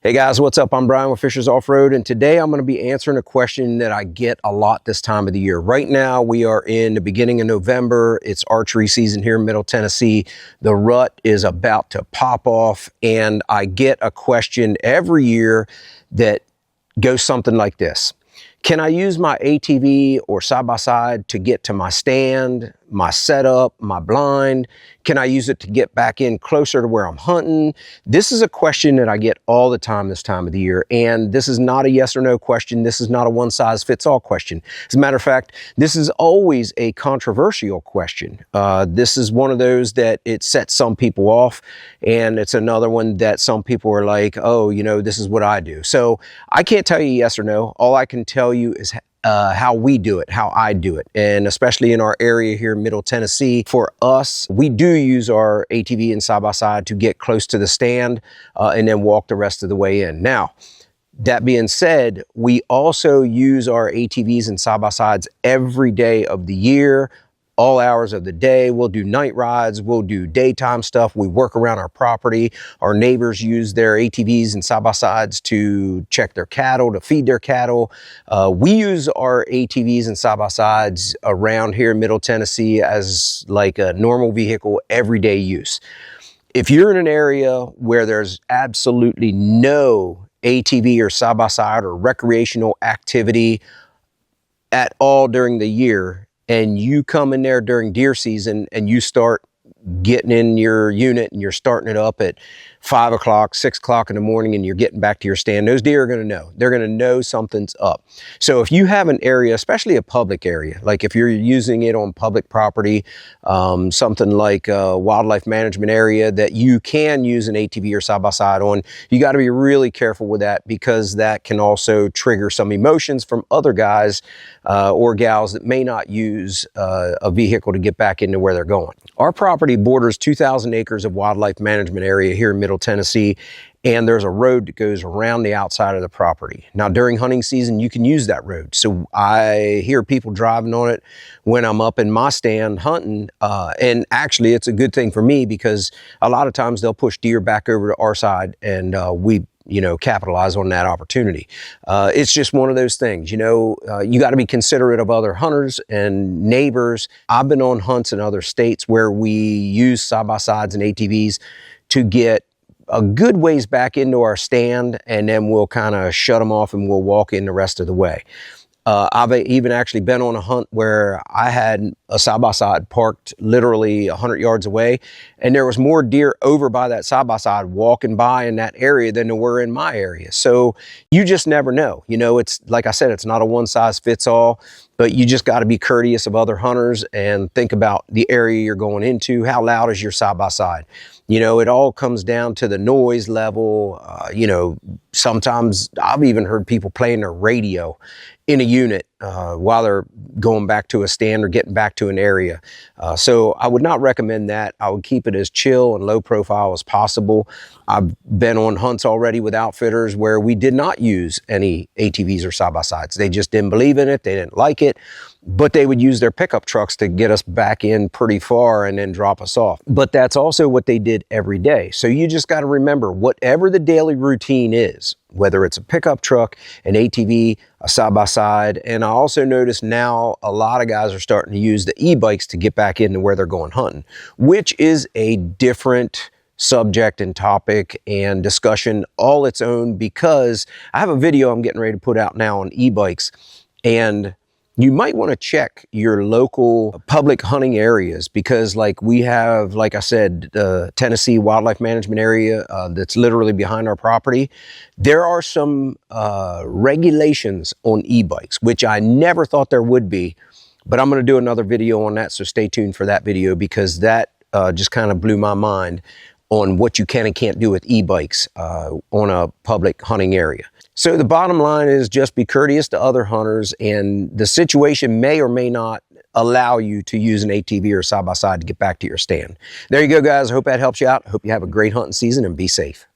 Hey guys, what's up? I'm Brian with Fishers Off-Road, and today I'm going to be answering a question that I get a lot this time of the year. Right now, we are in the beginning of November. It's archery season here in Middle Tennessee. The rut is about to pop off, and I get a question every year that goes something like this. Can I use my ATV or side-by-side to get to my stand, my setup, my blind? Can I use it to get back in closer to where I'm hunting? This is a question that I get all the time this time of the year, and this is not a yes or no question. This is not a one-size-fits-all question. As a matter of fact, this is always a controversial question. This is one of those that it sets some people off, and it's another one that some people are like, oh, you know, this is what I do. So I can't tell you yes or no. All I can tell you is how we do it, how I do it. And especially in our area here in Middle Tennessee, for us, we do use our ATV and side-by-side to get close to the stand and then walk the rest of the way in. Now, that being said, we also use our ATVs and side-by-sides every day of the year, all hours of the day. We'll do night rides, we'll do daytime stuff. We work around our property. Our neighbors use their ATVs and side-by-sides to check their cattle, to feed their cattle. We use our ATVs and side-by-sides around here in Middle Tennessee as like a normal vehicle, everyday use. If you're in an area where there's absolutely no ATV or side-by-side or recreational activity at all during the year, and you come in there during deer season and you start getting in your unit and you're starting it up at 5 o'clock, 6 o'clock in the morning, and you're getting back to your stand, those deer are going to know. They're going to know something's up. So if you have an area, especially a public area, like if you're using it on public property, something like a wildlife management area that you can use an ATV or side-by-side on, you got to be really careful with that, because that can also trigger some emotions from other guys or gals that may not use a vehicle to get back into where they're going. Our property borders 2,000 acres of wildlife management area here in Middle Tennessee, and there's a road that goes around the outside of the property. Now, during hunting season, you can use that road. So I hear people driving on it when I'm up in my stand hunting, and actually it's a good thing for me, because a lot of times they'll push deer back over to our side, and we capitalize on that opportunity. It's just one of those things, you got to be considerate of other hunters and neighbors. I've been on hunts in other states where we use side-by-sides and ATVs to get a good ways back into our stand, and then we'll kind of shut them off and we'll walk in the rest of the way. I've even actually been on a hunt where I had a side-by-side parked literally 100 yards away, and there was more deer over by that side-by-side walking by in that area than there were in my area. So you just never know. It's like I said, it's not a one-size-fits-all, but you just got to be courteous of other hunters and think about the area you're going into. How loud is your side-by-side? It all comes down to the noise level. Sometimes I've even heard people playing their radio in a unit while they're going back to a stand or getting back to an area. So I would not recommend that. I would keep it as chill and low profile as possible. I've been on hunts already with outfitters where we did not use any ATVs or side-by-sides. They just didn't believe in it. They didn't like it, but they would use their pickup trucks to get us back in pretty far and then drop us off. But that's also what they did every day. So you just got to remember, whatever the daily routine is, whether it's a pickup truck, an ATV, a side-by-side. And I also notice now a lot of guys are starting to use the e-bikes to get back into where they're going hunting, which is a different subject and topic and discussion all its own, because I have a video I'm getting ready to put out now on e-bikes, and you might want to check your local public hunting areas, because like we have, like I said, the Tennessee Wildlife Management Area that's literally behind our property. There are some regulations on e-bikes, which I never thought there would be, but I'm going to do another video on that. So stay tuned for that video, because that just kind of blew my mind on what you can and can't do with e-bikes on a public hunting area. So the bottom line is just be courteous to other hunters, and the situation may or may not allow you to use an ATV or side-by-side to get back to your stand. There you go, guys. I hope that helps you out. I hope you have a great hunting season and be safe.